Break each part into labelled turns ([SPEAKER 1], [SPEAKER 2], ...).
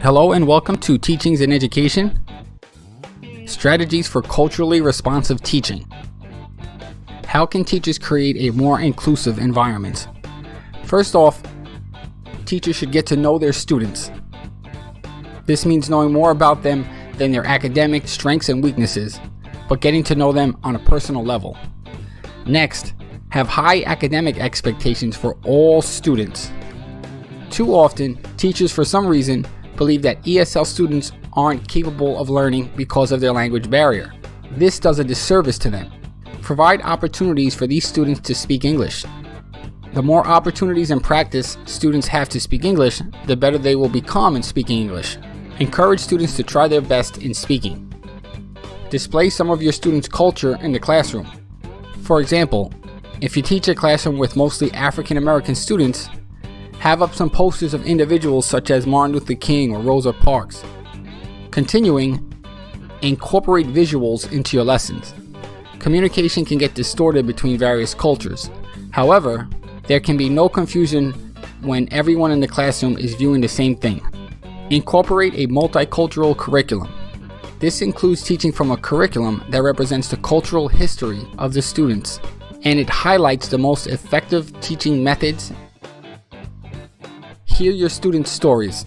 [SPEAKER 1] Hello and welcome to Teachings in Education, Strategies for Culturally Responsive Teaching. How can teachers create a more inclusive environment? First off, teachers should get to know their students. This means knowing more about them than their academic strengths and weaknesses, but getting to know them on a personal level. Next, have high academic expectations for all students. Too often, teachers for some reason believe that ESL students aren't capable of learning because of their language barrier. This does a disservice to them. Provide opportunities for these students to speak English. The more opportunities and practice students have to speak English, the better they will become in speaking English. Encourage students to try their best in speaking. Display some of your students' culture in the classroom. For example, if you teach a classroom with mostly African American students, have up some posters of individuals such as Martin Luther King or Rosa Parks. Continuing, incorporate visuals into your lessons. Communication can get distorted between various cultures. However, there can be no confusion when everyone in the classroom is viewing the same thing. Incorporate a multicultural curriculum. This includes teaching from a curriculum that represents the cultural history of the students, and it highlights the most effective teaching methods. Hear your students' stories.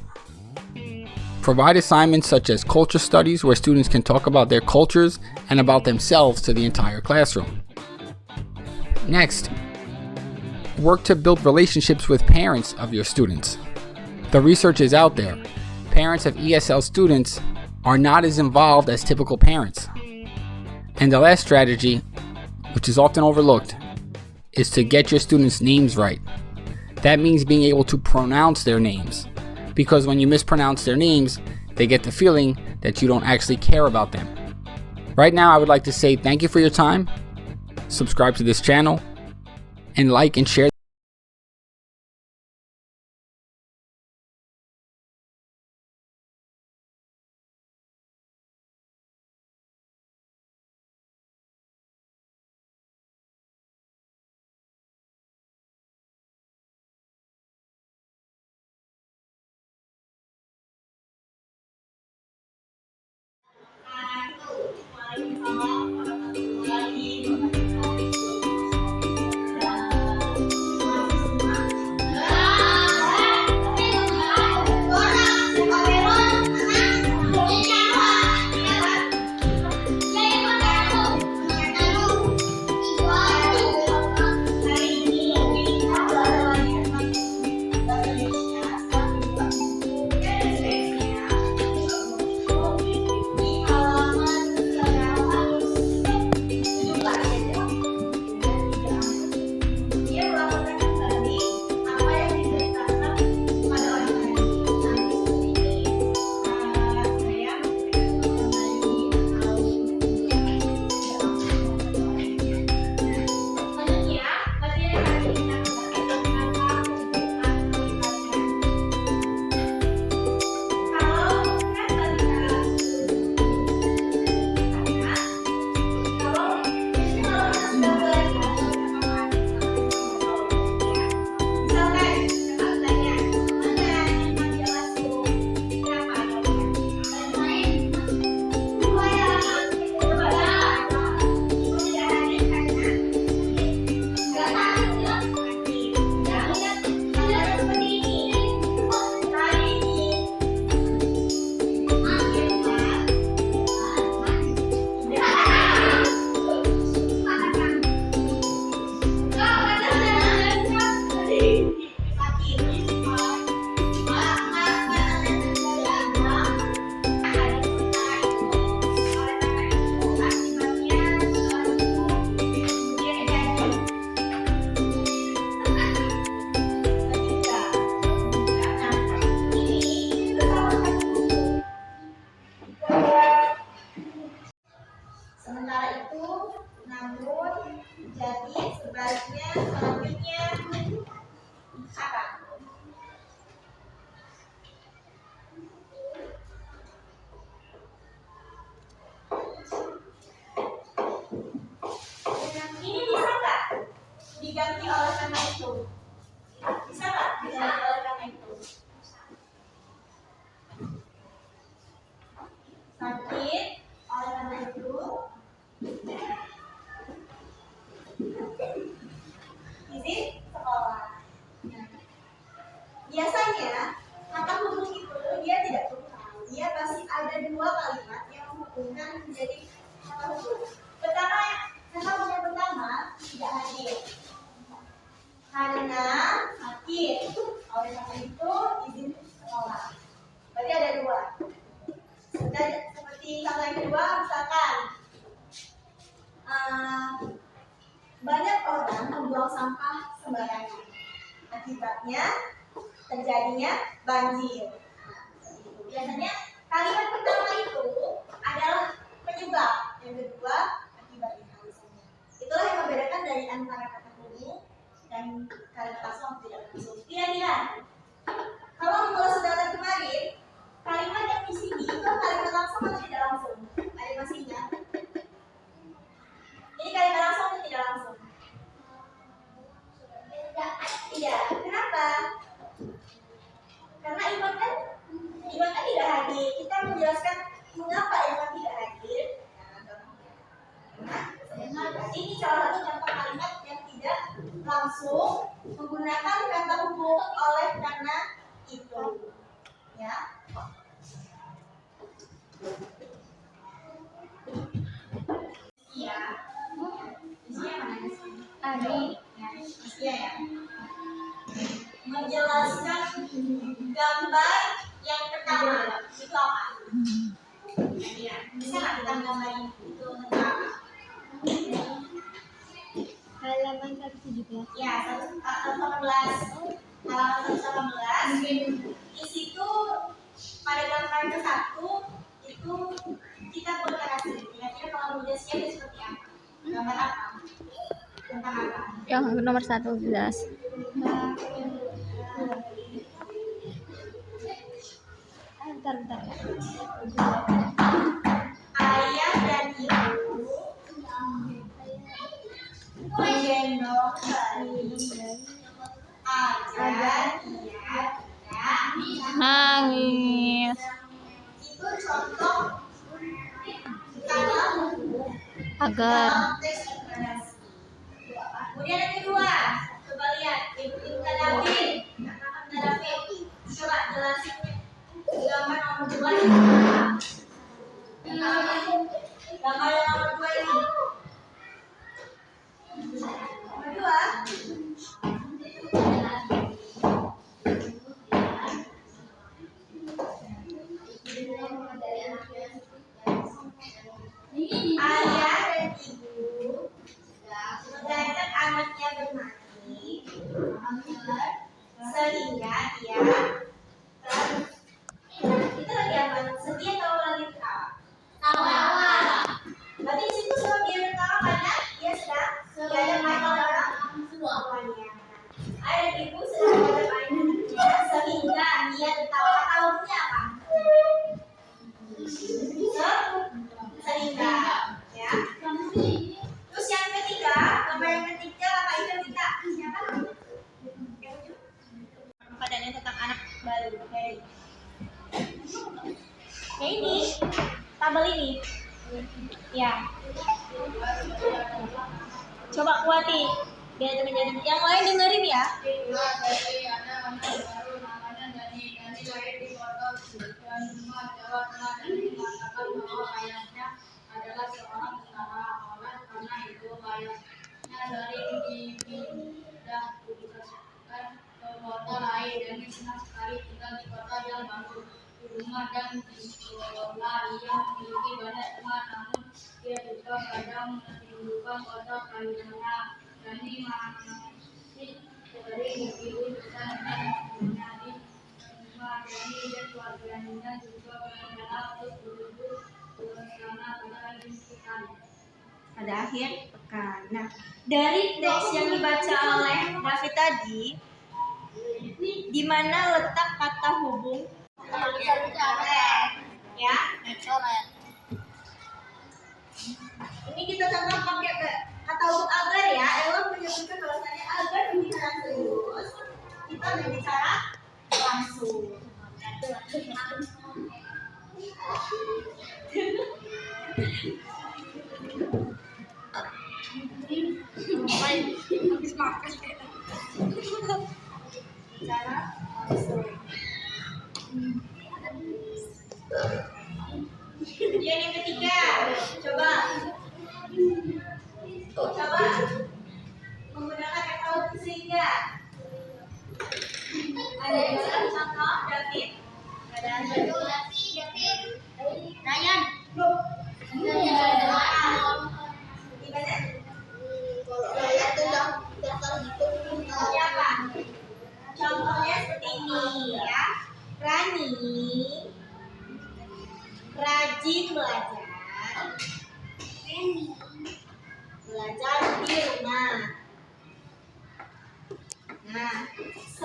[SPEAKER 1] Provide assignments such as culture studies where students can talk about their cultures and about themselves to the entire classroom. Next, work to build relationships with parents of your students. The research is out there. Parents of ESL students are not as involved as typical parents. And the last strategy, which is often overlooked, is to get your students' names right. That means being able to pronounce their names, because when you mispronounce their names, they get the feeling that you don't actually care about them. Right now, I would like to say thank you for your time, subscribe to this channel, and like and share.
[SPEAKER 2] Jadi sebaliknya selanjutnya apa? Ini bisa nggak diganti oleh karena itu? Bisa nggak diganti oleh karena itu? banyak orang membuang sampah sembarangan. Akibatnya terjadinya banjir. Biasanya kalimat pertama itu adalah penyebab, yang kedua akibatnya alasannya. Itulah yang membedakan dari antara kata hubung dan kalimat langsung atau tidak langsung. Kira-kira kalau menurut saudara kemarin, kalimat yang di sini itu kalimat langsung atau tidak langsung? Ada yang masih ingat? Ini kalimat langsung atau tidak langsung? Tidak. Kenapa? Karena Iwan kan tidak hadir. Kita menjelaskan mengapa Iwan tidak hadir. Nah, ini salah satu contoh kalimat yang tidak langsung menggunakan kata hubung oleh karena itu. Ya. Iya. Isinya mana sih? Tadi. Iya ya. Menjelaskan gambar yang pertama itu apa? Ya, bisa nggak kita gambarin itu tentang apa?
[SPEAKER 3] Halaman 117.
[SPEAKER 2] Ya, 118. Halaman 118. Di situ pada gambar ke satu itu kita buatkan hasil. Kira-kira kalau menjelaskannya itu seperti apa? Gambar apa? Tentang apa?
[SPEAKER 3] Yang nomor 1 jelas. Bentar.
[SPEAKER 2] Ayah dan ibu menggendong bayi agar ia tidak
[SPEAKER 3] Nangis.
[SPEAKER 2] itu contoh kalau
[SPEAKER 3] Agar.
[SPEAKER 2] dalam teks eksplanasi. Kemudian yang kedua, coba lihat ibu David. Coba jelasin gambar nomor 2 ini. Gambar yang nomor 2 ini. Nomor 2. Ayah dan ibu mengajak anaknya bermain sehingga ia itu lagi apa? Sedih atau lagi ketawa? Tawa. Berarti di situ sebab dia tertawa karena dia sedang diajak main oleh orang tuanya. Ayah dan ibu sedang diajak main sehingga dia tertawa. Tahunya apa? Sehingga, ya. Terus yang ketiga, gambar yang ketiga apa itu kita? Siapa? Padanya tentang anak baru. Kayak ini, tabel ini. Ya. Coba kuati. Biar teman-teman yang lain dengerin ya.
[SPEAKER 4] Adalah seorang tentara oleh karena itu ayahnya sering dipindah ditugaskan ke kota lain dan senang sekali tinggal di kota yang baru. Di rumah dan di sekolah ia memiliki banyak teman, namun ia juga kadang menimbulkan kota kaliannya. Dan ini masih sering dipilih dan temannya di rumah dan keluarganya juga berencana untuk duduk
[SPEAKER 2] pada akhir pekan. Nah, dari teks yang dibaca oleh David tadi, di mana letak kata hubung? Ya. Ini kita contoh pakai kata hubung agar ya. Ella menyebutkan bahwasanya agar berbicara serius, kita berbicara langsung. Habis makan cara langsung. Kemudian yang ketiga, coba menggunakan kata hubung sehingga. Ada yang bisa contoh, David? Ada David. Ryan. Gimana?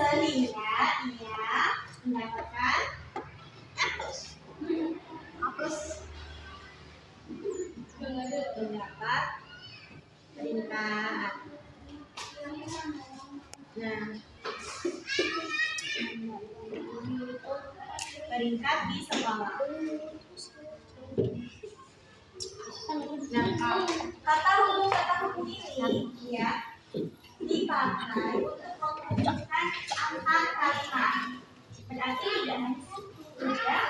[SPEAKER 2] sehingga ia mendapatkan apus. Apus mendapat peringkat. Nah, peringkat di sekolah. Nah, kata hubung ini ya dipakai untuk menghubungkan antar kalimat. Berarti tidak hanya satu, ya.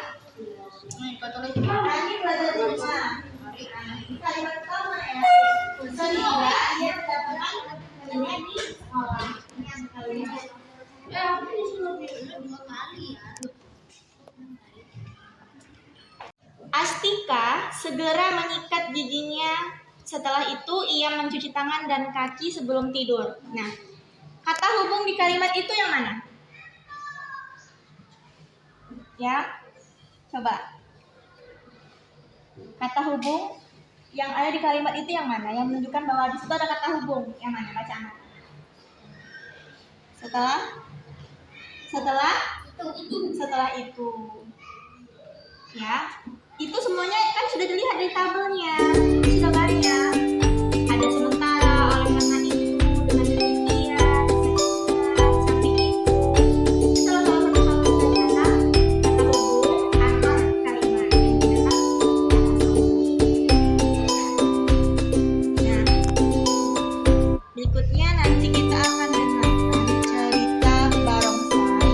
[SPEAKER 2] Nanti belajar rumah. Kalimat pertama ya. Sehingga dia mendapatkan kalimat di sekolah. Astika segera menyikat giginya. Setelah itu ia mencuci tangan dan kaki sebelum tidur. Nah, kata hubung di kalimat itu yang mana? Ya, coba. Kata hubung yang ada di kalimat itu yang mana? Yang menunjukkan bahwa di situ ada kata hubung. Yang mana? Bacaan. Setelah itu. Ya. Itu semuanya kan sudah dilihat di tabelnya. Sudah banyak. Ada sementara, oleh karena itu, dengan demikian, sampai itu. Salah satu kata hubung antar kalimat yang digunakan. Nah, berikutnya nanti kita akan dengarkan cerita barongsai.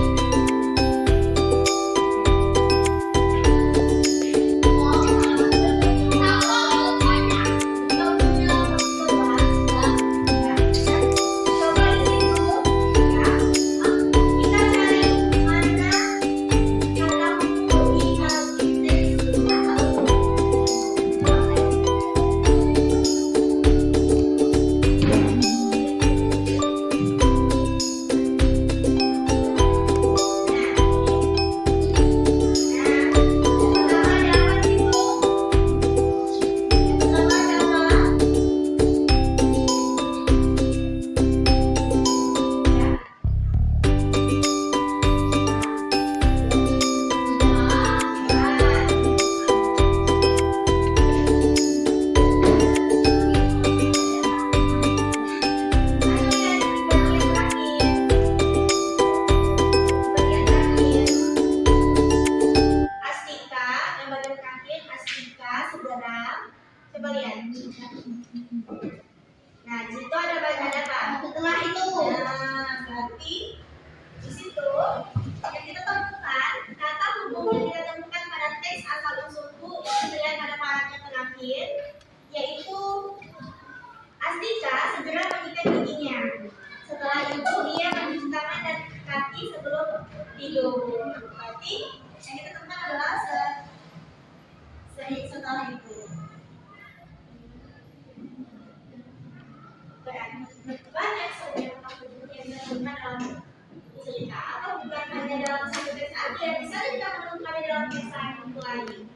[SPEAKER 2] Coba lihat. Nah, di situ ada apa? Setelah itu. Nah, berarti di situ yang kita temukan kata hubung yang kita temukan pada teks asal usulku itu terlihat pada paragraf terakhir, yaitu Astika segera menyikat giginya. Setelah itu ia mencuci tangan dan kaki sebelum tidur. Berarti yang kita temukan adalah setelah itu. Banyak sebenarnya kata hubung yang kita temukan dalam cerita atau bukan hanya dalam satu teks aja, bisa kita menemukannya dalam teks lain.